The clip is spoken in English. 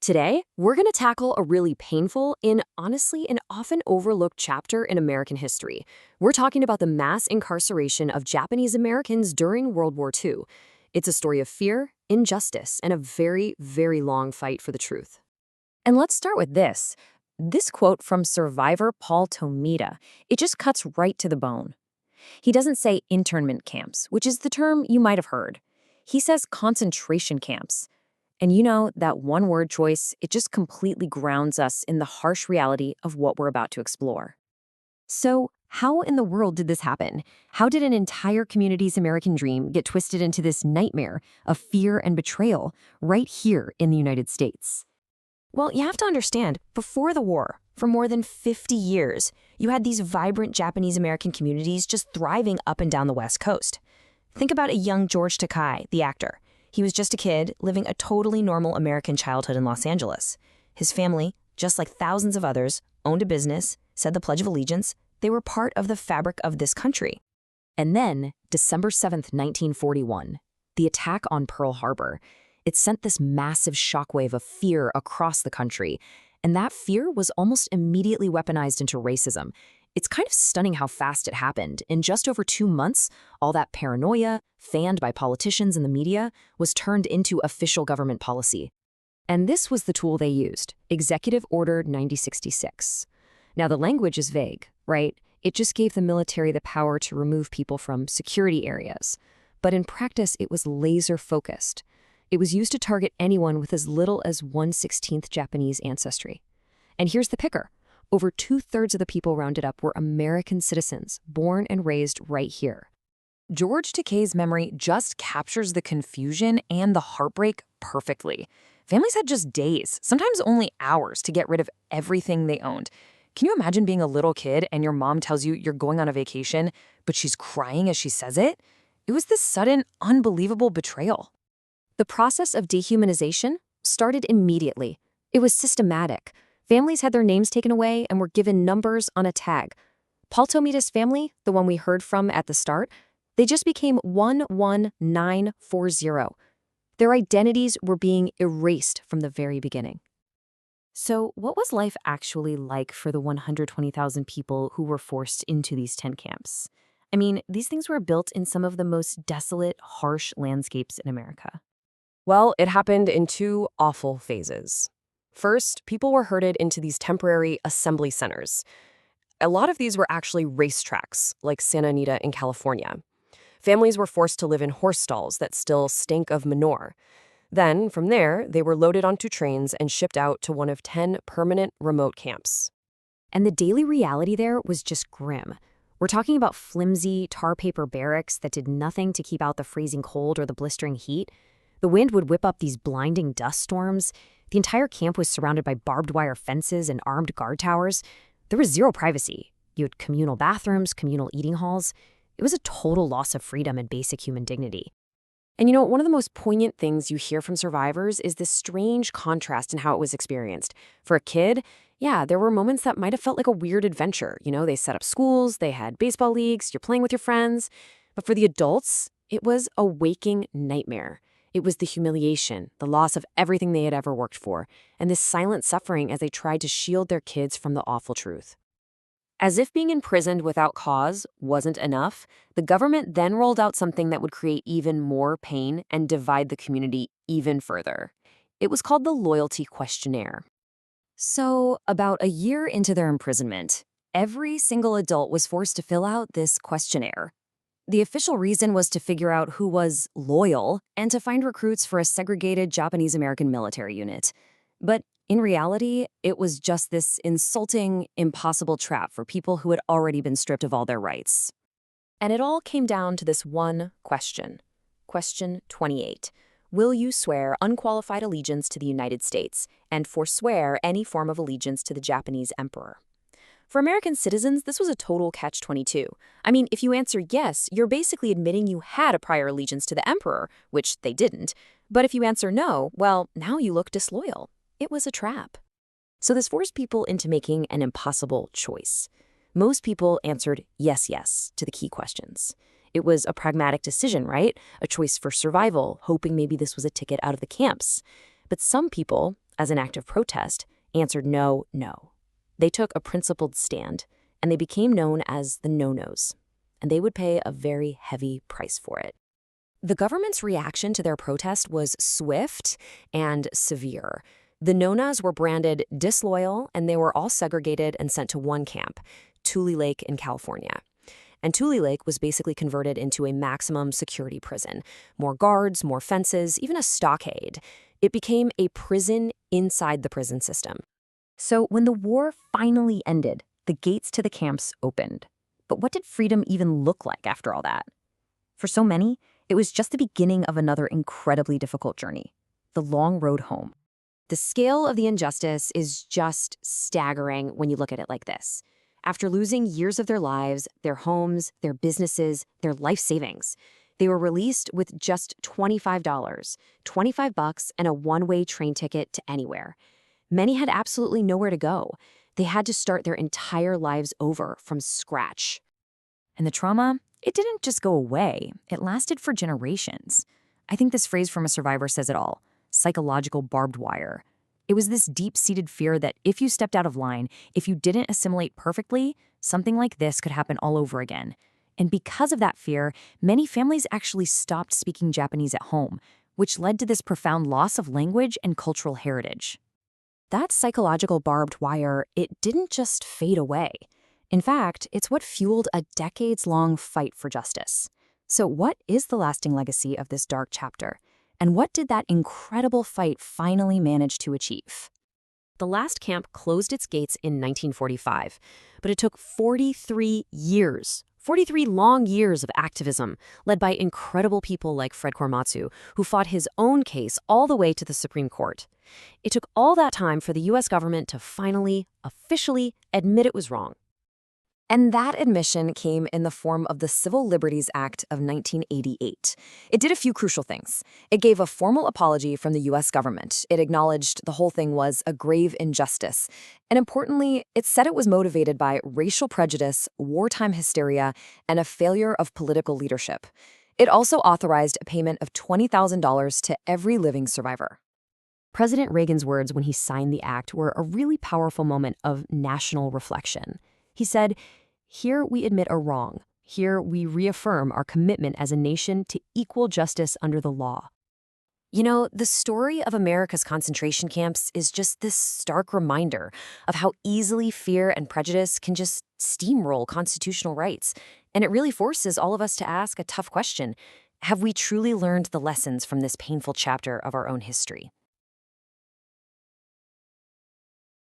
Today, we're going to tackle a really painful and honestly an often overlooked chapter in American history. We're talking about the mass incarceration of Japanese Americans during World War II. It's a story of fear, injustice, and a very, very long fight for the truth. And let's start with this. This quote from survivor Paul Tomita, it just cuts right to the bone. He doesn't say internment camps, which is the term you might have heard. He says concentration camps. And you know, that one word choice, it just completely grounds us in the harsh reality of what we're about to explore. So, how in the world did this happen? How did an entire community's American dream get twisted into this nightmare of fear and betrayal right here in the United States? Well, you have to understand, before the war, for more than 50 years, you had these vibrant Japanese American communities just thriving up and down the West Coast. Think about a young George Takei, the actor. He was just a kid living a totally normal American childhood in Los Angeles. His family, just like thousands of others, owned a business, said the Pledge of Allegiance. They were part of the fabric of this country. And then, December 7th, 1941, the attack on Pearl Harbor, it sent this massive shockwave of fear across the country. And that fear was almost immediately weaponized into racism. It's kind of stunning how fast it happened. In just over 2 months, all that paranoia, fanned by politicians and the media, was turned into official government policy. And this was the tool they used, Executive Order 9066. Now, the language is vague, right? It just gave the military the power to remove people from security areas. But in practice, it was laser-focused. It was used to target anyone with as little as 1/16th Japanese ancestry. And here's the picker. Over 2/3 of the people rounded up were American citizens, born and raised right here. George Takei's memory just captures the confusion and the heartbreak perfectly. Families had just days, sometimes only hours, to get rid of everything they owned. Can you imagine being a little kid and your mom tells you you're going on a vacation, but she's crying as she says it? It was this sudden, unbelievable betrayal. The process of dehumanization started immediately. It was systematic. Families had their names taken away and were given numbers on a tag. Paul Tomita's family, the one we heard from at the start, they just became 11940. Their identities were being erased from the very beginning. So what was life actually like for the 120,000 people who were forced into these tent camps? I mean, these things were built in some of the most desolate, harsh landscapes in America. Well, it happened in 2 awful phases. First, people were herded into these temporary assembly centers. A lot of these were actually racetracks, like Santa Anita in California. Families were forced to live in horse stalls that still stank of manure. Then, from there, they were loaded onto trains and shipped out to one of 10 permanent remote camps. And the daily reality there was just grim. We're talking about flimsy, tar paper barracks that did nothing to keep out the freezing cold or the blistering heat. The wind would whip up these blinding dust storms. The entire camp was surrounded by barbed wire fences and armed guard towers. There was zero privacy. You had communal bathrooms, communal eating halls. It was a total loss of freedom and basic human dignity. And you know, one of the most poignant things you hear from survivors is this strange contrast in how it was experienced. For a kid, yeah, there were moments that might have felt like a weird adventure. You know, they set up schools, they had baseball leagues, you're playing with your friends. But for the adults, it was a waking nightmare. It was the humiliation, the loss of everything they had ever worked for, and this silent suffering as they tried to shield their kids from the awful truth. As if being imprisoned without cause wasn't enough, the government then rolled out something that would create even more pain and divide the community even further. It was called the Loyalty Questionnaire. So, about a year into their imprisonment, every single adult was forced to fill out this questionnaire. The official reason was to figure out who was loyal and to find recruits for a segregated Japanese-American military unit. But in reality, it was just this insulting, impossible trap for people who had already been stripped of all their rights. And it all came down to this one question. Question 28. Will you swear unqualified allegiance to the United States and forswear any form of allegiance to the Japanese emperor? For American citizens, this was a total catch-22. I mean, if you answer yes, you're basically admitting you had a prior allegiance to the emperor, which they didn't. But if you answer no, well, now you look disloyal. It was a trap. So this forced people into making an impossible choice. Most people answered yes, yes to the key questions. It was a pragmatic decision, right? A choice for survival, hoping maybe this was a ticket out of the camps. But some people, as an act of protest, answered no, no. They took a principled stand, and they became known as the No-Nos, and they would pay a very heavy price for it. The government's reaction to their protest was swift and severe. The Nonas were branded disloyal, and they were all segregated and sent to one camp, Tule Lake in California. And Tule Lake was basically converted into a maximum security prison. More guards, more fences, even a stockade. It became a prison inside the prison system. So when the war finally ended, the gates to the camps opened. But what did freedom even look like after all that? For so many, it was just the beginning of another incredibly difficult journey, the long road home. The scale of the injustice is just staggering when you look at it like this. After losing years of their lives, their homes, their businesses, their life savings, they were released with just $25, $25 and a one-way train ticket to anywhere. Many had absolutely nowhere to go. They had to start their entire lives over from scratch. And the trauma, it didn't just go away. It lasted for generations. I think this phrase from a survivor says it all: psychological barbed wire. It was this deep-seated fear that if you stepped out of line, if you didn't assimilate perfectly, something like this could happen all over again. And because of that fear, many families actually stopped speaking Japanese at home, which led to this profound loss of language and cultural heritage. That psychological barbed wire, it didn't just fade away. In fact, it's what fueled a decades-long fight for justice. So what is the lasting legacy of this dark chapter? And what did that incredible fight finally manage to achieve? The last camp closed its gates in 1945, but it took 43 years, 43 long years of activism, led by incredible people like Fred Korematsu, who fought his own case all the way to the Supreme Court. It took all that time for the U.S. government to finally, officially admit it was wrong. And that admission came in the form of the Civil Liberties Act of 1988. It did a few crucial things. It gave a formal apology from the U.S. government. It acknowledged the whole thing was a grave injustice. And importantly, it said it was motivated by racial prejudice, wartime hysteria, and a failure of political leadership. It also authorized a payment of $20,000 to every living survivor. President Reagan's words when he signed the act were a really powerful moment of national reflection. He said, "Here we admit a wrong. Here we reaffirm our commitment as a nation to equal justice under the law." You know, the story of America's concentration camps is just this stark reminder of how easily fear and prejudice can just steamroll constitutional rights. And it really forces all of us to ask a tough question. Have we truly learned the lessons from this painful chapter of our own history?